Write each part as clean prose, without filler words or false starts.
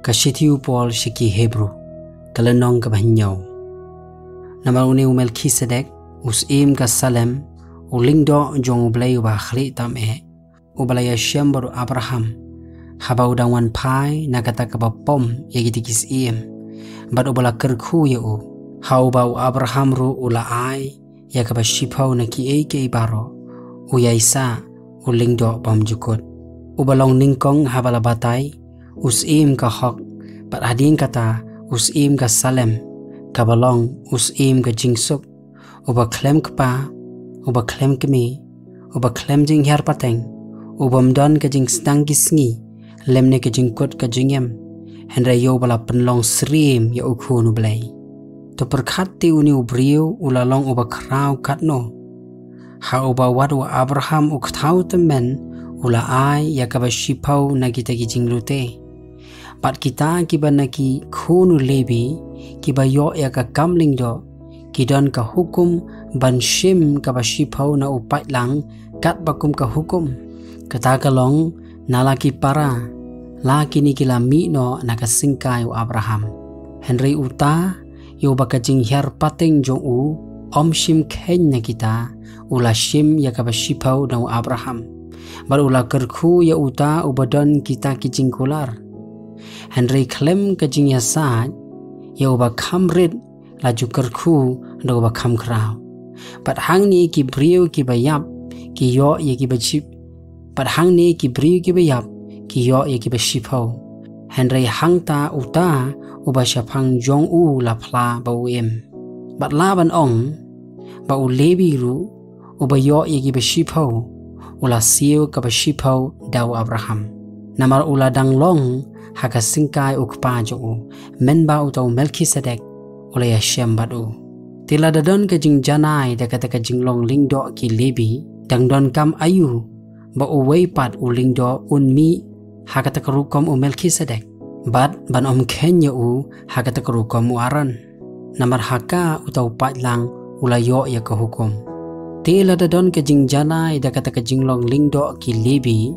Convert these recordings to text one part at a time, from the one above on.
ka shithi upol shiki Hebru kalenong ka bahinyaw. Namar uni Melkisedek usim ka Salem ulingdo jong U Blei ba khli tam ubalaya Shem baru Abraham haba udangwan pai nakata ka bapom yagitikis bad ubala kyrkhu ya hau bau Abraham ru ula ai ya ka bashipau na ki ke baro uyaisa ulingdo bam jukut ubalong ningkong habala batai usim ka hok pat hadin kata usim ka Salem kabalong usim ka jingsuk uba klem kpa uba klem kemi uba klem jing her pateng ubam don ka jing stang kisngi lemne ka jingkut ka jingem hendra yo bala penlong srim ya ukhu U Blei to perkhati uni ubriu ulalong uba krau katno ha uba wadu Abraham ukthau temen ula ai ya ka bashipau na kita ki jinglute pat kita ki banaki khunu lebi ki bayo ya ka kamling do kidon ka hukum ban shim ka bashipau na upat lang kat bakum ka hukum kata kalong nalaki para laki ni kila mi no nakasingkai u Abraham Henry uta yo bakajing her pateng jong om shim ken na kita ula shim ya ka bashipau na u Abraham bar ula kyrkhu ya uta ubadon kita kijing kular Henry klem kajing ya sa ya uba kamrit laju kyrkhu na uba kam krau pat hang ni ki briu ki bayap ki yo ya ki bachip pat hang ni ki briu ki bayap ki yo ya ki bashipau Henry hang ta uta uba shapang jong la pla ba bat laban ong ba lebi ru uba yo ya ki bashipau ula siu ka bashipau daw Abraham namar ula danglong haka singkai ukpa jo menba utau Melkisedek ula ya Shem badu tila dadon ka jing janai da kata ka jinglong lingdo ki lebi dangdon kam ayu ba uwei pat ulingdo unmi haka ta karukom Melkisedek bat ban kenya haka ta karukom aran namar haka utau pat lang ula yo ya ka hukum tila dadon ka jing janai da kata ka jinglong lingdo ki lebi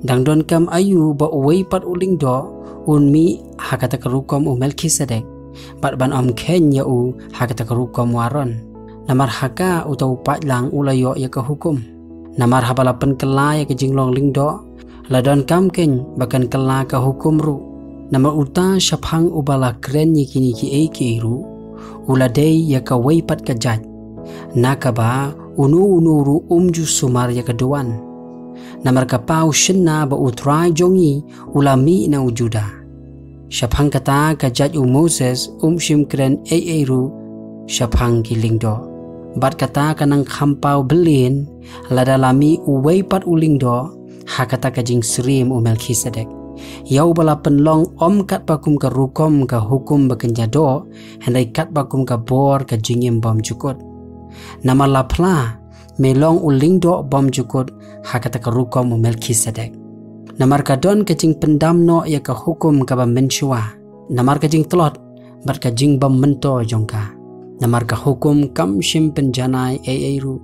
dangdon kam ayu ba uwei pat ulingdo unmi haka ta karukom Melkisedek bat ban kenya haka ta karukom aran namar haka utau pat lang ula yo ya ka hukum namar habala pen kela ya ka jinglong lingdo ladon kam ken bakan kela ka hukum ru namar uta shaphang ubala kren ni kini ki ru ula dei ya ka wei pat ka jaj nakaba unu ru ju sumar ya ka duan namar ka pau shinna ba utrai jongi ulami na ujuda shaphang kata ka jaj Moses shim kren ru shaphang ki lingdo bat kata kanang khampau belin ladalami uwei pat ulingdo hakata ka jing srim Melkisedek yau bala penlong kat bakum ka rukom ka hukum bakenjado hendai kat bakum ka bor ka jingim bom jukut nama lapla melong ulingdo bom jukut hakata ka rukom Melkisedek namar ka don ka jing pendamno ya ka hukum ka ba menshua namar ka jing telot bat ka jing bom mento jongka namar ka hukum kam shim penjanai ru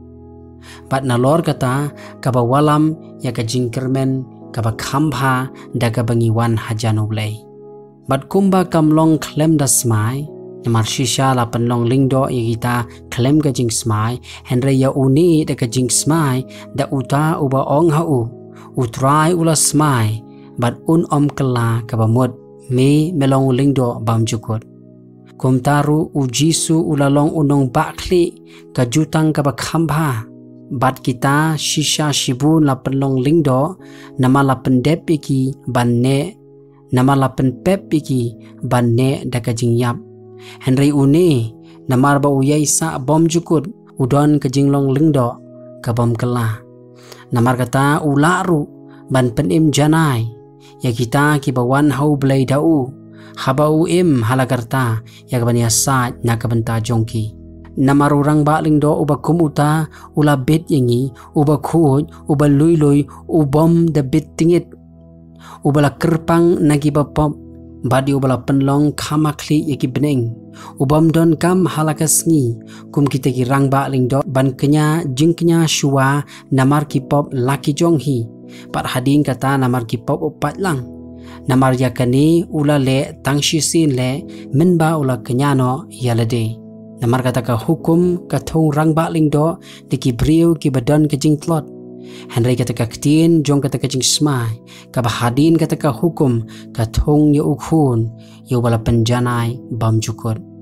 bat nalor kata ka ba walam ya ka jing kermen ka ba khambha da ka bangiwan hajan U Blei bat kumba kamlong klem da smai namar shisha la penlong lingdo ya kita klem ka jing smai henre ya uni da ka jing smai da uta uba ong utrai ula smai bat kela ka ba mut me melong lingdo bam jukut kumtaru ujisu ulalong unong bakli ka jutang ka ba khambha bat kita shisha shibun la penlong lingdo nama la pendep iki banne nama la penpep iki banne da ka jingyap henry une namar ba uyai sa bom jukut udon ka jinglong lingdo ka bom kela namar kata ularu ban penim janai ya kita ki bawan U Blei dau haba halagarta ya kabania sa na kabanta jongki namar urang ba lingdo uba kumuta ula bet yangi uba khuj uba luy ubom da bet tingit ubala kerpang nagi bapop badi ubala penlong khamakli yaki beneng ubam don kam halakasngi kum kita ki rang ba lingdo ban kenya jingknya shua namar ki pop laki jonghi pat hading kata namar ki pop upat lang Namar yakani ula le tangshisin le minba ula kenyano yalade. Namar kataka hukum kathong rangba lingdo diki briu ki badan ke jingtlot. Henry kataka ktien jong kataka jing smai kabahadin kataka hukum kathong ya ukhun ya wala penjanai bam jukut.